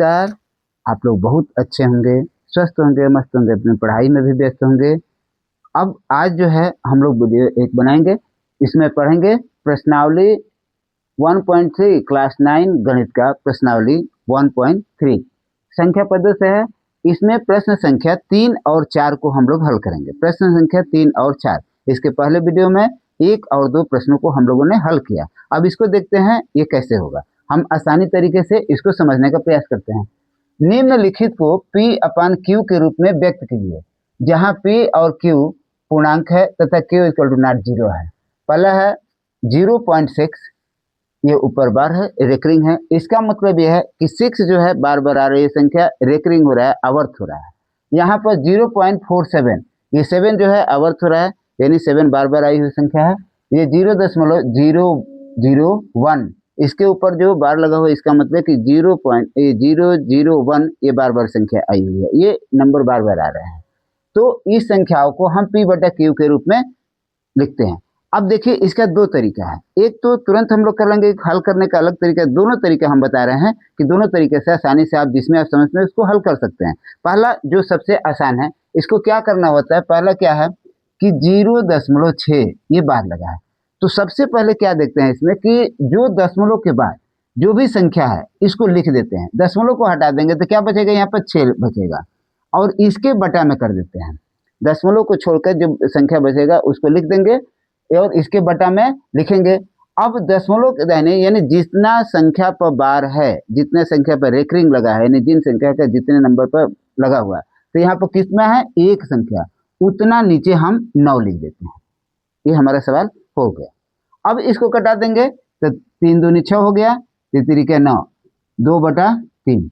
नमस्कार। आप लोग बहुत अच्छे होंगे, स्वस्थ होंगे, मस्त होंगे, अपनी पढ़ाई में भी व्यस्त होंगे। अब आज जो है हम लोग वीडियो एक बनाएंगे, इसमें पढ़ेंगे प्रश्नावली 1.3 क्लास 9 गणित का प्रश्नावली 1.3 संख्या पदों से है। इसमें प्रश्न संख्या 3 और 4 को हम लोग हल करेंगे। प्रश्न संख्या 3 और 4, इसके पहले वीडियो में 1 और 2 प्रश्नों को हम लोगों ने हल किया। अब इसको देखते हैं ये कैसे होगा। हम आसानी तरीके से इसको समझने का प्रयास करते हैं। निम्नलिखित को P/Q के रूप में व्यक्त कीजिए, जहां P और Q पूर्णांक है तथा Q = not 0 है। पहला है 0.6, ये ऊपर बार है, रेकरिंग है। इसका मतलब यह है कि 6 जो है बार बार आ रही है संख्या, रेकरिंग हो रहा है, आवर्त हो रहा है। यहाँ पर 0.47, ये 7 जो है आवर्त हो रहा है, यानी 7 बार बार आई हुई संख्या है। ये 0.001, इसके ऊपर जो बार लगा हुआ है, इसका मतलब कि 0.001 ये बार बार संख्या आई हुई है, ये नंबर बार बार आ रहे हैं। तो इस संख्याओं को हम P/Q के रूप में लिखते हैं। अब देखिए इसका 2 तरीका है। एक तो तुरंत हम लोग कर लेंगे, हल करने का अलग तरीका। दोनों तरीके हम बता रहे हैं कि दोनों तरीके से आसानी से आप जिसमें आप समझते हैं उसको हल कर सकते हैं। पहला जो सबसे आसान है, इसको क्या करना होता है, पहला क्या है कि 0.6 ये बार लगा है। तो सबसे पहले क्या देखते हैं इसमें कि जो दशमलव के बाद जो भी संख्या है इसको लिख देते हैं। दशमलव को हटा देंगे तो क्या बचेगा, यहाँ पर 6 बचेगा, और इसके बटा में कर देते हैं। दशमलव को छोड़कर जो संख्या बचेगा उसको लिख देंगे और इसके बटा में लिखेंगे। अब दशमलव के दाहिने यानी जितना संख्या पर बार है, जितने संख्या पर रेकरिंग लगा है, यानी जिन संख्या का जितने नंबर पर लगा हुआ है, तो यहाँ पर कितना है, एक संख्या, उतना नीचे हम 9 लिख देते हैं। ये हमारा सवाल हो गया। अब इसको कटा देंगे तो 3 दूनी 6 हो गया, 3 तिरिके 9, 2/3।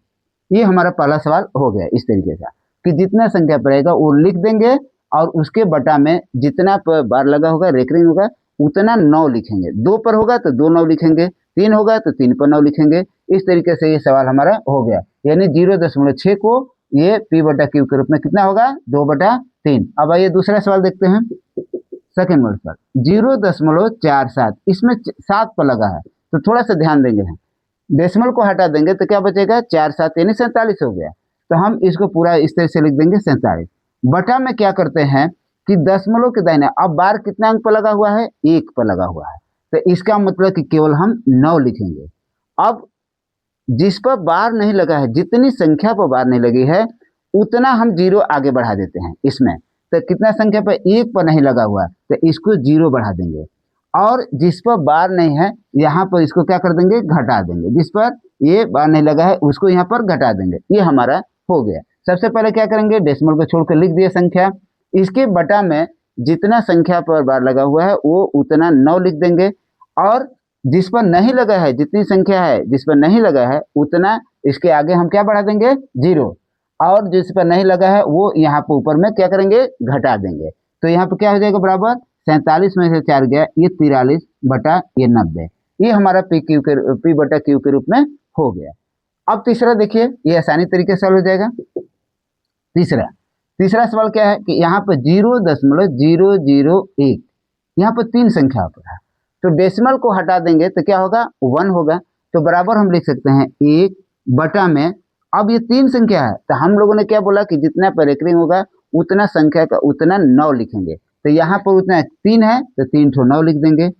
ये हमारा पहला सवाल हो गया। इस तरीके का कि जितना संख्या पड़ेगा वो लिख देंगे और उसके बटा में जितना पर बार लगा होगा, रेकरिंग होगा, उतना 9 लिखेंगे। 2 पर होगा तो 2 9 लिखेंगे, 3 होगा तो 3 पर 9 लिखेंगे। इस तरीके से ये सवाल हमारा हो गया। यानी 0.6 को ये P/Q के रूप में कितना होगा, 2/3। अब आइए दूसरा सवाल देखते हैं। सेकेंड वर्ड पर 0.47, इसमें 7 पर लगा है, तो थोड़ा सा ध्यान देंगे। हम डेसिमल को हटा देंगे तो क्या बचेगा, 4 7 यानी 47 हो गया। तो हम इसको पूरा इस तरह से लिख देंगे 47। बटा में क्या करते हैं कि दशमलव के दाहिने अब बार कितना अंक पर लगा हुआ है, 1 पर लगा हुआ है, तो इसका मतलब कि केवल हम 9 लिखेंगे। अब जिस पर बार नहीं लगा है, जितनी संख्या पर बार नहीं लगी है, उतना हम 0 आगे बढ़ा देते हैं इसमें। तो कितना संख्या पर 1 पर नहीं लगा हुआ है, तो इसको 0 बढ़ा देंगे। और जिस पर बार नहीं है, यहाँ पर इसको क्या कर देंगे, घटा देंगे। जिस पर ये बार नहीं लगा है उसको यहाँ पर घटा देंगे। ये हमारा हो गया। सबसे पहले क्या करेंगे, डेसिमल को छोड़कर लिख दिए संख्या, इसके बटा में जितना संख्या पर बार लगा हुआ है वो उतना 9 लिख देंगे। और जिस पर नहीं लगा है, जितनी संख्या है जिस पर नहीं लगा है उतना इसके आगे हम क्या बढ़ा देंगे, 0। और जिस पर नहीं लगा है वो यहाँ पर ऊपर में क्या करेंगे, घटा देंगे। तो यहाँ पर क्या हो जाएगा, बराबर 47 में से 4 गया, ये 43/90। ये हमारा P/Q के रूप में हो गया। अब तीसरा देखिए, ये आसानी तरीके से हल हो जाएगा। तीसरा सवाल क्या है कि यहाँ पर 0.001, यहाँ पर 3 संख्या पर है, तो डेसिमल को हटा देंगे तो क्या होगा, 1 होगा। तो बराबर हम लिख सकते हैं 1 बटा में, अब ये 3 संख्या है तो हम लोगों ने क्या बोला कि जितना पर रेकरिंग होगा उतना संख्या का उतना 9 लिखेंगे। तो यहाँ पर उतना 3 है तो 3 ठो 9 लिख देंगे।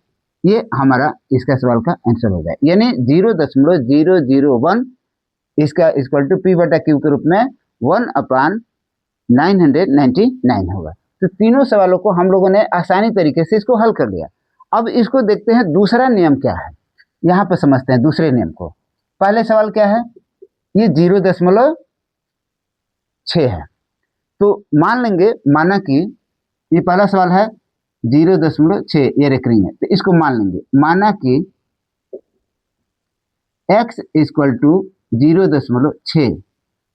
ये हमारा इसका सवाल का आंसर हो गया। यानी 0.001 इसका इक्वल टू P/Q के रूप में 1/999 होगा। तो तीनों सवालों को हम लोगों ने आसानी तरीके से इसको हल कर लिया। अब इसको देखते हैं दूसरा नियम क्या है, यहाँ पर समझते हैं दूसरे नियम को। पहले सवाल क्या है, ये 0.6 है, तो मान लेंगे, माना कि ये पहला सवाल है 0.6 ये रेकरिंग है, तो इसको मान लेंगे, माना कि x = 0.6।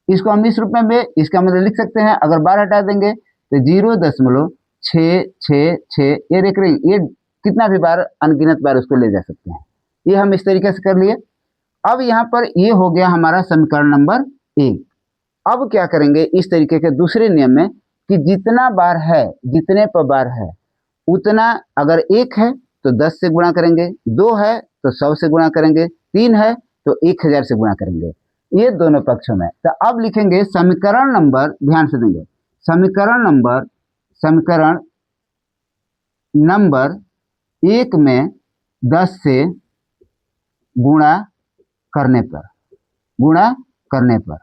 इसको हम इस रूप में इसका मतलब लिख सकते हैं। अगर बार हटा देंगे तो 0.666 ये रेकरिंग, ये कितना भी बार, अनगिनत बार उसको ले जा सकते हैं। ये हम इस तरीके से कर लिए। अब यहाँ पर ये हो गया हमारा समीकरण नंबर 1। अब क्या करेंगे, इस तरीके के दूसरे नियम में कि जितना बार है, जितने पर बार है उतना, अगर 1 है तो 10 से गुणा करेंगे, 2 है तो 100 से गुणा करेंगे, 3 है तो 1000 से गुणा करेंगे। ये दोनों पक्षों में। तो अब लिखेंगे समीकरण नंबर, ध्यान से देंगे, समीकरण नंबर 1 में 10 से गुणा करने पर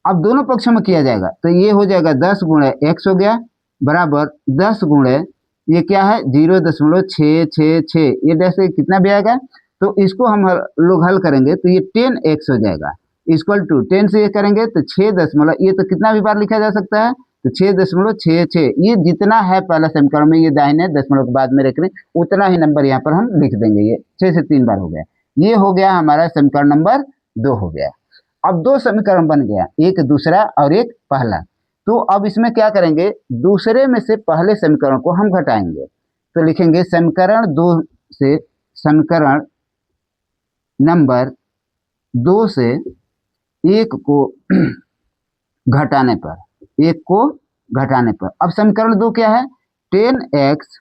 अब दोनों पक्षों में किया जाएगा। तो ये हो जाएगा 10 गुणे x हो गया बराबर 10 गुणे ये क्या है 0.666, ये जैसे कितना भी आएगा। तो इसको हम लोग हल करेंगे तो ये 10x हो जाएगा इक्वल टू 10 से ये करेंगे तो 6 दशमलव, ये तो कितना भी बार लिखा जा सकता है, तो 6.66, ये जितना है पहला समीकरण में, ये दाहिने दशमलव के बाद में रख रहे उतना ही नंबर यहाँ पर हम लिख देंगे। ये 6 से 3 बार हो गया, ये हो गया हमारा समीकरण नंबर 2 हो गया। अब 2 समीकरण बन गया, एक दूसरा और एक पहला। तो अब इसमें क्या करेंगे, दूसरे में से पहले समीकरण को हम घटाएंगे। तो लिखेंगे समीकरण 2 से, समीकरण नंबर 2 से 1 को घटाने पर, अब समीकरण 2 क्या है 10x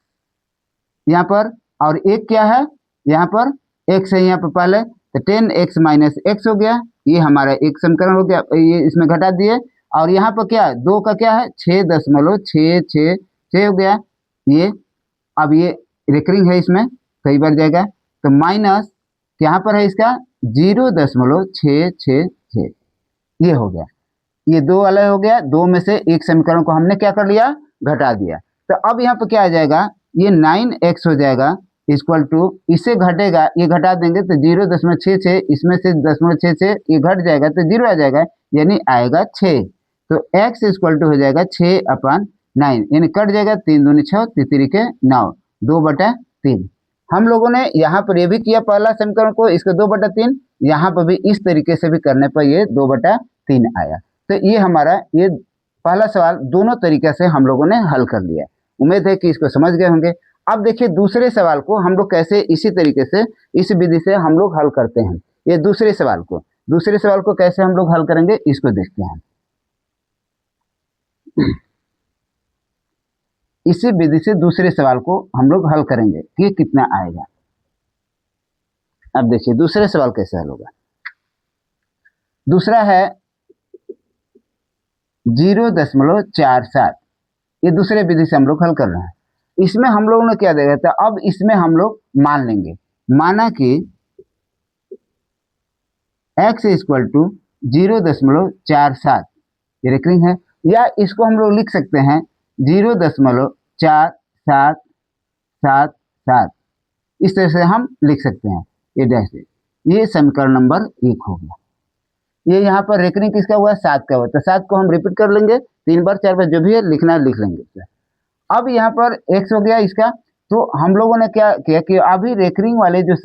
यहाँ पर, और 1 क्या है यहाँ पर x है यहाँ पर पहले, तो 10x माइनस x हो गया, ये हमारा एक समीकरण हो गया, ये इसमें घटा दिए। और यहाँ पर क्या 2 का क्या है 6.666 हो गया ये। अब ये रिकरिंग है, इसमें कई बार जाएगा, तो माइनस यहाँ पर है इसका 0.666, ये हो गया, ये 2 अलग हो गया, 2 में से एक समीकरण को हमने क्या कर लिया घटा दिया। तो अब यहाँ पर क्या आ जाएगा, ये 9x हो जाएगा इक्वल टू, इससे घटेगा ये घटा देंगे तो 0.66, इसमें से 0.66 ये घट जाएगा तो 0 आ जाएगा, यानी आएगा 6। तो x इक्वल टू हो जाएगा 6/9, यानी कट जाएगा 3 दूनी 6, 3 के 9, 2/3। हम लोगों ने यहाँ पर ये भी किया पहला समीकरण को, इसको 2/3, यहाँ पर भी इस तरीके से भी करने पर ये 2/3 आया। तो ये हमारा ये पहला सवाल दोनों तरीके से हम लोगों ने हल कर लिया। उम्मीद है कि इसको समझ गए होंगे। अब देखिए दूसरे सवाल को हम लोग कैसे इसी तरीके से इस विधि से हम लोग हल करते हैं। ये दूसरे सवाल को कैसे हम लोग हल करेंगे इसको देखते हैं। इसी विधि से दूसरे सवाल को हम लोग हल करेंगे कि कितना आएगा। अब देखिए दूसरे सवाल कैसे हल होगा। दूसरा है 0.47, ये दूसरे विधि से हम लोग हल कर रहे हैं। इसमें हम लोगों ने क्या देखा था, अब इसमें हम लोग मान लेंगे, माना कि x इक्वल टू 0.47, ये रिकरिंग है, या इसको हम लोग लिख सकते हैं 0.4777, इस तरह से हम लिख सकते हैं ये डैश। ये समीकरण नंबर 1 हो गया। ये यहाँ पर रेकरिंग किसका हुआ 7 का हुआ, तो 7 को हम रिपीट कर लेंगे 3 बार 4 बार, जो भी है लिखना है लिख लेंगे। अब यहाँ पर x हो गया इसका, तो हम लोगों ने क्या किया कि अभी रेकरिंग वाले जो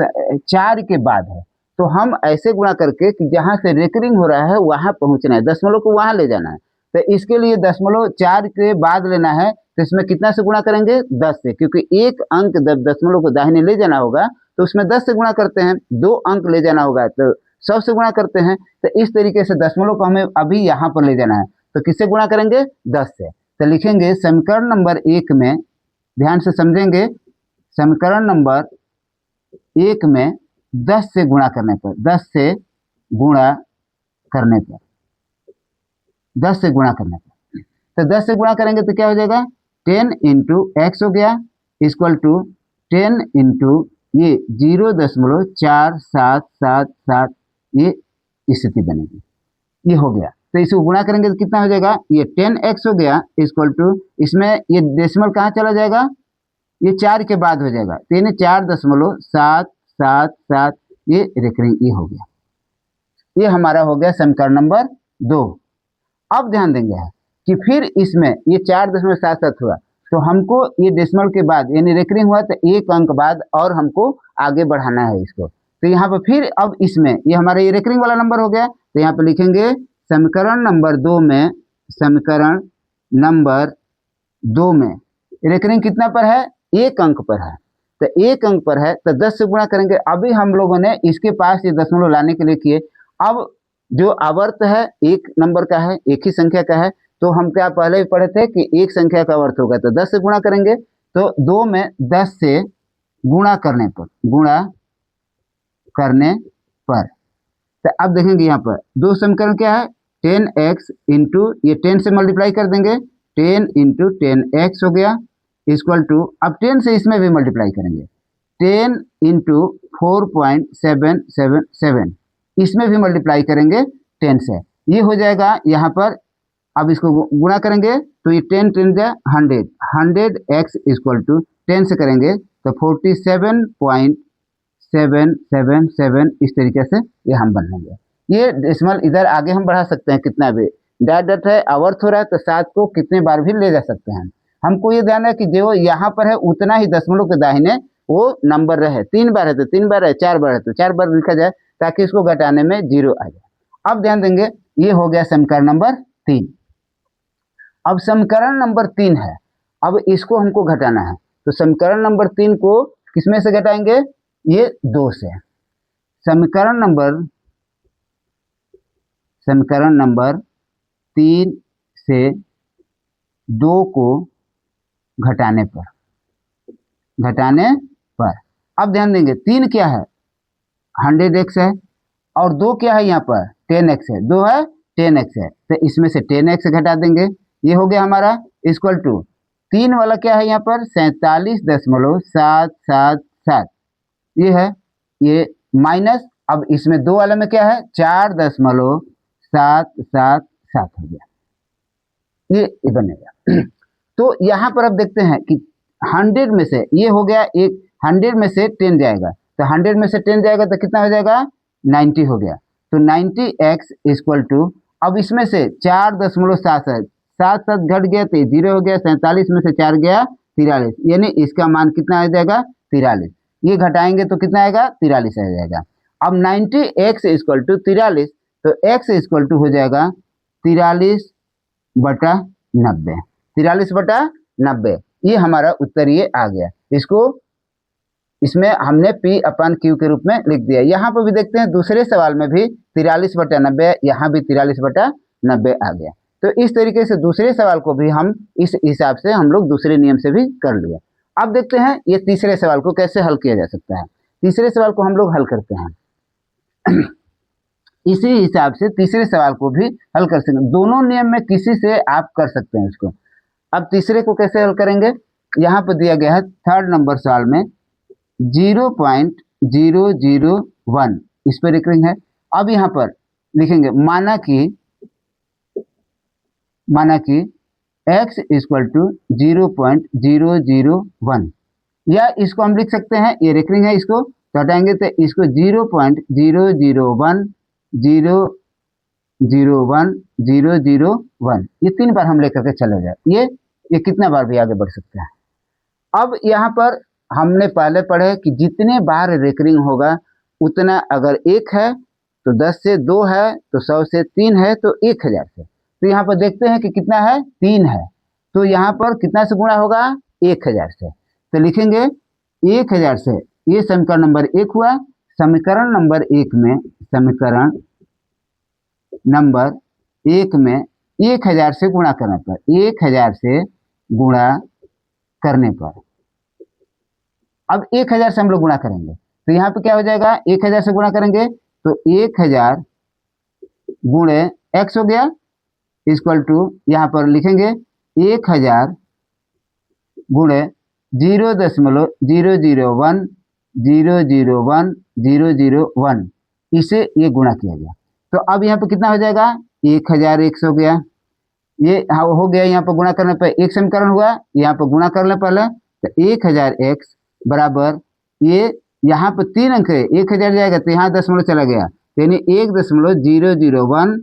4 के बाद है, तो हम ऐसे गुणा करके कि जहाँ से रेकरिंग हो रहा है वहाँ पहुँचना है, दशमलव को वहाँ ले जाना है। तो इसके लिए 0.4 के बाद लेना है, तो इसमें कितना से गुणा करेंगे 10 से, क्योंकि एक अंक जब दशमलव को दाहिने ले जाना होगा तो उसमें 10 से गुणा करते हैं, 2 अंक ले जाना होगा तो 100 से गुणा करते हैं। तो इस तरीके से दशमलव को हमें अभी यहाँ पर ले जाना है, तो किससे गुणा करेंगे 10 से। तो लिखेंगे समीकरण नंबर 1 में, ध्यान से समझेंगे, समीकरण नंबर 1 में 10 से गुणा करने पर, 10 से गुणा करने पर, 10 से गुणा करने पर, तो 10 से गुणा करेंगे तो क्या हो जाएगा 10 इंटू एक्स हो गया इक्वल टू 10 इंटू ये 0.4777, ये स्थिति बनेगी, ये हो गया। तो इसको गुणा करेंगे तो कितना हो जाएगा, ये 10x हो गया इक्वल टू, इसमें ये डेसिमल कहाँ चला जाएगा, ये 4 के बाद हो जाएगा, तो यानी 4.777, ये रेकरिंग ये हो गया। ये हमारा हो गया समीकरण नंबर 2। अब ध्यान देंगे कि फिर इसमें ये 4.77 हुआ, तो हमको ये डेसिमल के बाद यानी रेकरिंग हुआ तो एक अंक बाद और हमको आगे बढ़ाना है इसको। तो यहाँ पर फिर अब इसमें ये हमारा ये रेकरिंग वाला नंबर हो गया, तो यहाँ पर लिखेंगे समीकरण नंबर 2 में, समीकरण नंबर 2 में रेकरिंग कितना पर है, एक अंक पर है। तो एक अंक पर है तो 10 से गुणा करेंगे। अभी हम लोगों ने इसके पास ये दशमलव लाने के लिए किए। अब जो आवर्त है एक नंबर का है, एक ही संख्या का है, तो हम क्या पहले भी पढ़े थे कि एक संख्या का आवर्त होगा तो 10 से गुणा करेंगे। तो 2 में 10 से गुणा करने पर, तो अब देखेंगे यहाँ पर दो समीकरण क्या है, 10x इंटू ये 10 से मल्टीप्लाई कर देंगे, 10 इंटू 10x हो गया इक्वल टू, अब 10 से इसमें भी मल्टीप्लाई करेंगे, 10 इंटू 4.777 इसमें भी मल्टीप्लाई करेंगे 10 से, ये हो जाएगा यहाँ पर। अब इसको गुणा करेंगे तो ये 10 10 जा 100, 100x इक्वल टू 10 से करेंगे तो 47.777 इस तरीके से ये हम बनेंगे। ये डेसिमल इधर आगे हम बढ़ा सकते हैं कितना भी, डायरेक्ट है आवर्त हो रहा है तो 7 को कितने बार भी ले जा सकते हैं। हमको ये ध्यान है कि जो यहाँ पर है उतना ही दशमलव के दाहिने वो नंबर रहे, 3 बार है तो 3 बार है, 4 बार है तो 4 बार लिखा जाए ताकि इसको घटाने में 0 आ जाए। अब ध्यान देंगे ये हो गया समीकरण नंबर 3। अब समीकरण नंबर 3 है, अब इसको हमको घटाना है तो समीकरण नंबर 3 को किसमें से घटाएंगे, ये 2 से। समीकरण नंबर 3 से 2 को घटाने पर अब ध्यान देंगे 3 क्या है 100x है और 2 क्या है यहाँ पर 10x है, 2 है 10x है तो इसमें से 10x घटा देंगे, ये हो गया हमारा इक्वल टू 3 वाला क्या है यहाँ पर 47.777 ये है, ये माइनस, अब इसमें 2 वाले में क्या है 4.777 हो गया, ये बनेगा। तो यहाँ पर अब देखते हैं कि 100 में से ये हो गया, एक 100 में से 10 जाएगा तो 100 में से 10 जाएगा तो कितना हो जाएगा 90 हो गया, तो 90x इक्वल टू, अब इसमें से 4.77 7 घट गया तो 0 हो गया, 47 में से 4 गया 43, यानी इसका मान कितना आ जाएगा 43, ये घटाएंगे तो कितना आएगा 43 आ जाएगा। अब 90x इक्वल टू 43 तो x इक्वल टू हो जाएगा 43/90, 43/90, ये हमारा उत्तर ये आ गया। इसको इसमें हमने P/Q के रूप में लिख दिया। यहाँ पर भी देखते हैं दूसरे सवाल में भी 43/90, यहाँ भी 43/90 आ गया। तो इस तरीके से दूसरे सवाल को भी हम इस हिसाब से हम लोग दूसरे नियम से भी कर लिया। अब देखते हैं ये तीसरे सवाल को कैसे हल किया जा सकता है। तीसरे सवाल को हम लोग हल करते हैं इसी हिसाब से तीसरे सवाल को भी हल कर सकते हैं, दोनों नियम में किसी से आप कर सकते हैं इसको। अब तीसरे को कैसे हल करेंगे, यहाँ पर दिया गया है 3rd नंबर सवाल में 0.001 इस पर रेकरिंग है। अब यहाँ पर लिखेंगे माना कि x इक्वल टू 0.001, या इसको हम लिख सकते हैं ये रेकरिंग है, इसको तो हटाएंगे तो इसको 0.001 ये 3 बार हम लेकर के चले जाए, ये कितना बार भी आगे बढ़ सकते हैं। अब यहाँ पर हमने पहले पढ़े कि जितने बार रेकरिंग होगा उतना, अगर 1 है तो 10 से, 2 है तो 100 से, 3 है तो 1000 से। तो यहाँ पर देखते हैं कि कितना है 3 है तो यहाँ पर कितना से गुणा होगा 1000 से, तो लिखेंगे 1000 से, ये समीकरण नंबर 1 हुआ। समीकरण नंबर 1 में 1000 से गुणा करने पर, 1000 से गुणा करने पर, अब 1000 से हम लोग गुणा करेंगे तो यहाँ पे क्या हो जाएगा 1000 से गुणा करेंगे तो 1000 गुणे x हो गया इक्वल टू, यहाँ पर लिखेंगे 1000 गुणे 0.001 इसे ये गुणा किया गया। तो अब यहाँ पे कितना हो जाएगा 1000x हो गया, ये हो गया, यहाँ पर गुणा करने पर एक समीकरण हुआ, यहाँ पर गुणा करने पहले तो 1000x बराबर, ये यहाँ पर 3 अंक है 1000 जाएगा तो यहाँ दशमलव चला गया, यानी 1.001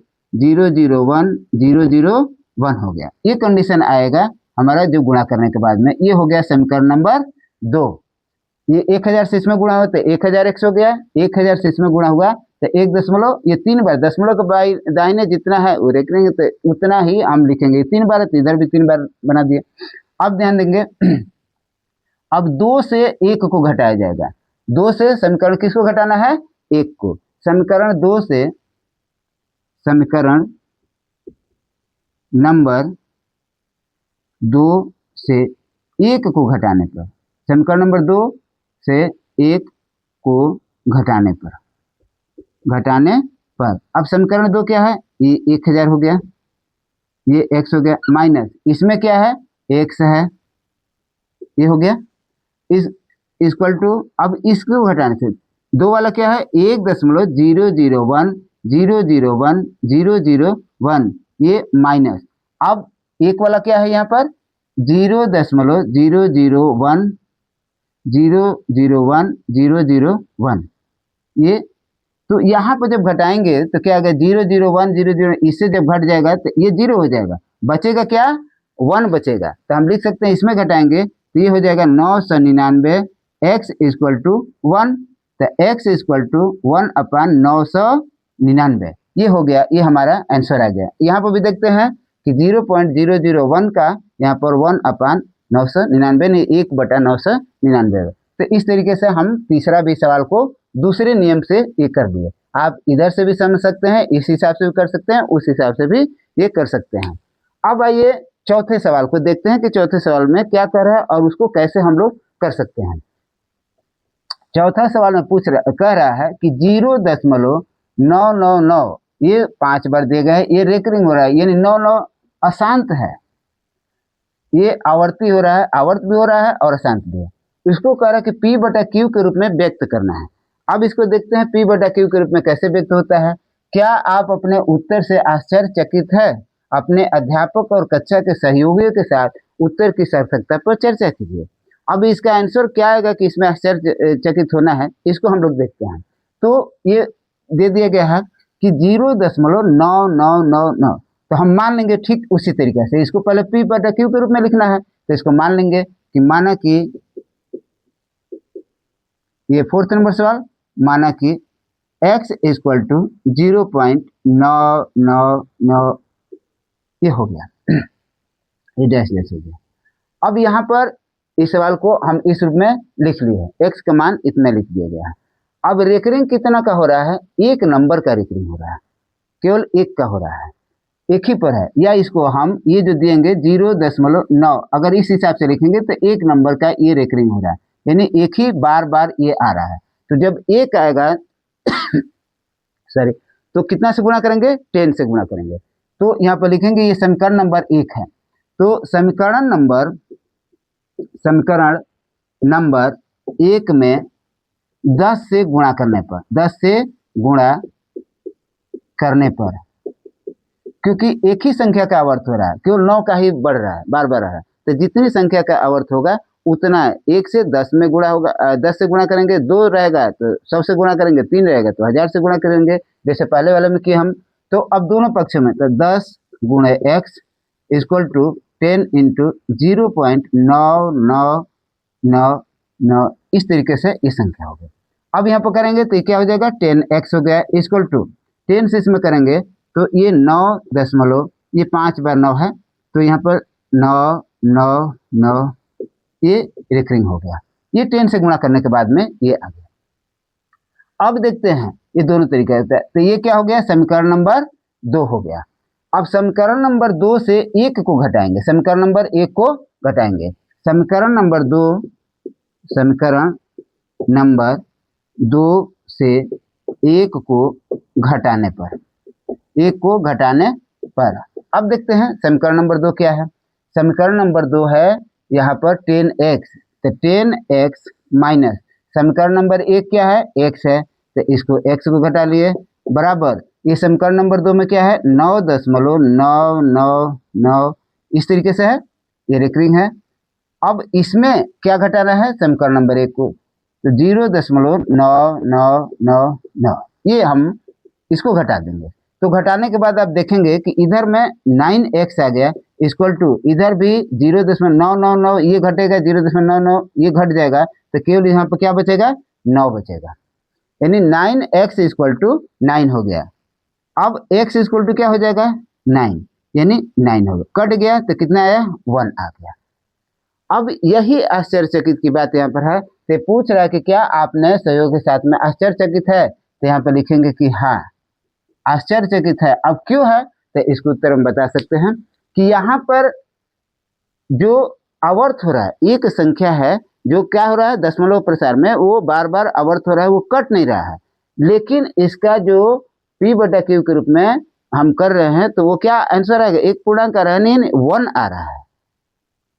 हो गया। ये कंडीशन आएगा हमारा जो गुणा करने के बाद में, ये हो गया समीकरण नंबर 2। ये 1000 से इसमें गुणा हुआ तो 1000x हो गया, 1000 से इसमें गुणा हुआ तो 1 दशमलव, ये 3 बार दशमलव के दाहिने जितना है वो रेकरेंगे तो उतना ही हम लिखेंगे, 3 बार है तो इधर भी 3 बार बना दिए। अब ध्यान देंगे अब 2 से 1 को घटाया जाएगा, 2 से समीकरण किसको घटाना है 1 को, समीकरण नंबर 2 से 1 को घटाने पर, समीकरण नंबर 2 से 1 को घटाने पर। अब समीकरण 2 क्या है, ये 1000 हो गया, ये x हो गया, माइनस इसमें क्या है x है, ये हो गया, इस इक्वल टू, अब इसको घटाने से 2 वाला क्या है 1.001 ये माइनस, अब 1 वाला क्या है यहाँ पर 0.001 ये, तो यहाँ पर जब घटाएंगे तो क्या आएगा 0.001 इससे जब घट जाएगा तो ये 0 हो जाएगा, बचेगा क्या 1 बचेगा, तो हम लिख सकते हैं इसमें घटाएंगे तो ये हो जाएगा 999 x इक्वल टू 1, तो x इक्वल टू 1/999 ये हो गया, ये हमारा आंसर आ गया। यहाँ पर भी देखते हैं कि 0.001 का यहाँ पर 1/999 नहीं 1/999, तो इस तरीके से हम तीसरा भी सवाल को दूसरे नियम से ये कर दिए। आप इधर से भी समझ सकते हैं, इस हिसाब से भी कर सकते हैं, उस हिसाब से भी ये कर सकते हैं। अब आइए चौथे सवाल को देखते हैं कि चौथे सवाल में क्या कर रहा है और उसको कैसे हम लोग कर सकते हैं। चौथा सवाल में कह रहा है कि 0.999 ये 5 बार दिए गए, ये रेकरिंग हो रहा है, यानी 9 अशांत है, ये आवर्ती हो रहा है, आवर्त भी हो रहा है और अशांत भी है। इसको कह रहा है कि P/Q के रूप में व्यक्त करना है। अब इसको देखते हैं P/Q के रूप में कैसे व्यक्त होता है। क्या आप अपने उत्तर से आश्चर्यचकित है? अपने अध्यापक और कक्षा के सहयोगियों के साथ उत्तर की सार्थकता पर चर्चा कीजिए। अब इसका आंसर क्या आएगा कि इसमें आश्चर्यचकित होना है, इसको हम लोग देखते हैं। तो ये दे दिया गया है कि 0.9999, तो हम मान लेंगे ठीक उसी तरीके से, इसको पहले P/Q के रूप में लिखना है, तो इसको मान लेंगे कि माना कि ये 4th नंबर सवाल, माना कि x इक्वल टू 0.999 ये हो गया, ये डैश डैश हो गया। अब यहाँ पर इस सवाल को हम इस रूप में लिख लिए हैं, x का मान इतना लिख दिया गया है। अब रेकरिंग कितना का हो रहा है, 1 नंबर का रेकरिंग हो रहा है, केवल 1 का हो रहा है, एक ही पर है, या इसको हम ये जो देंगे 0.9 अगर इस हिसाब से लिखेंगे तो 1 नंबर का ये रेकरिंग हो रहा है, यानी एक ही बार बार ये आ रहा है। तो जब 1 आएगा सॉरी, तो कितना से गुणा करेंगे 10 से गुणा करेंगे, तो यहाँ पर लिखेंगे ये समीकरण नंबर 1 है। तो समीकरण नंबर 1 में 10 से गुणा करने पर, 10 से गुणा करने पर, क्योंकि एक ही संख्या का आवर्त हो रहा है, केवल 9 का ही बढ़ रहा है, बार बार रहा है, तो जितनी संख्या का आवर्त होगा उतना 1 से 10 में गुणा होगा, 10 से गुणा करेंगे 2 रहेगा तो 100 से गुणा करेंगे 3 रहेगा तो 1000 से गुणा करेंगे, जैसे पहले वाले में किए हम। तो अब दोनों पक्ष में तो 10 गुणे x इक्वल टू 10 इंटू 0.9999 इस तरीके से ये संख्या हो गई। अब यहाँ पर करेंगे तो क्या हो जाएगा 10x हो गया इक्वल टू 10 से इसमें करेंगे तो ये 9 ये 5 बार 9 है, तो यहाँ पर 999 ये रेकरिंग हो गया, ये 10 से गुणा करने के बाद में ये आ गया। अब देखते हैं ये दोनों तरीके होता है, तो ये क्या हो गया समीकरण नंबर 2 हो गया। अब समीकरण नंबर 2 से 1 को घटाएंगे, समीकरण नंबर 1 को घटाएंगे, समीकरण नंबर 2 से 1 को घटाने पर, 1 को घटाने पर अब देखते हैं समीकरण नंबर 2 क्या है। समीकरण नंबर 2 है यहाँ पर 10x, तो 10x माइनस समीकरण नंबर 1 क्या है x है, तो इसको x को घटा लिए बराबर ये समीकरण नंबर 2 में क्या है 9.999 इस तरीके से है, ये रेकरिंग है। अब इसमें क्या घटाना है समीकरण नंबर 1 को, तो 0.9999 ये हम इसको घटा देंगे। तो घटाने के बाद आप देखेंगे कि इधर में 9x आ गया इक्वल टू इधर भी 0.999 ये घटेगा, 0.99 ये घट जाएगा, तो केवल यहाँ पर क्या बचेगा 9 बचेगा, यानी 9x इक्वल टू 9 हो गया। अब x इक्वल टू क्या हो जाएगा 9, यानी 9 हो गया, कट गया तो कितना आया 1 आ गया। अब यही आश्चर्यचकित की बात यहाँ पर है, तो पूछ रहा है कि क्या आपने सहयोग के साथ में आश्चर्यचकित है, तो यहाँ पर लिखेंगे कि हाँ आश्चर्यचकित है। अब क्यों है, तो इसको उत्तर हम बता सकते हैं कि यहाँ पर जो आवर्त हो रहा है, एक संख्या है जो क्या हो रहा है दशमलव प्रसार में वो बार बार आवर्त हो रहा है, वो कट नहीं रहा है, लेकिन इसका जो पी बटा क्यू के रूप में हम कर रहे हैं, तो वो क्या आंसर आएगा, एक पूर्णांक आ रहा है, नहीं 1 आ रहा है,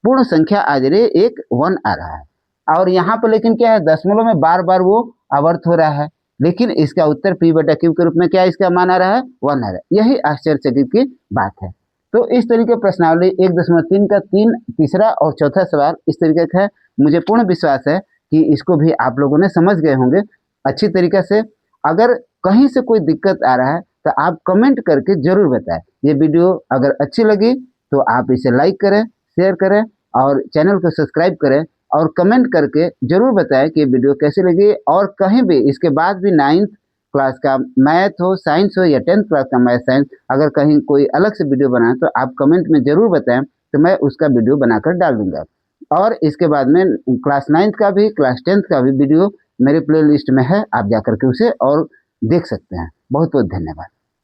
पूर्ण संख्या आ रही है, एक 1 आ रहा है। और यहाँ पर लेकिन क्या है, दशमलव में बार बार वो आवर्त हो रहा है, लेकिन इसका उत्तर पी बटा क्यू के रूप में क्या इसका मान आ रहा है, 1 आ रहा है। यही आश्चर्यचकित की बात है। तो इस तरीके प्रश्नावली 1.3 का तीसरा और चौथा सवाल इस तरीके का है। मुझे पूर्ण विश्वास है कि इसको भी आप लोगों ने समझ गए होंगे अच्छी तरीके से। अगर कहीं से कोई दिक्कत आ रहा है तो आप कमेंट करके जरूर बताएं। ये वीडियो अगर अच्छी लगी तो आप इसे लाइक करें, शेयर करें और चैनल को सब्सक्राइब करें, और कमेंट करके जरूर बताएं कि ये वीडियो कैसी लगी। और कहीं भी इसके बाद भी 9th क्लास का मैथ हो, साइंस हो, या 10th क्लास का मैथ साइंस, अगर कहीं कोई अलग से वीडियो बनाए तो आप कमेंट में ज़रूर बताएं, तो मैं उसका वीडियो बनाकर डाल दूंगा। और इसके बाद में क्लास 9th का भी, क्लास 10th का भी वीडियो मेरे प्लेलिस्ट में है, आप जाकर के उसे और देख सकते हैं। बहुत बहुत धन्यवाद।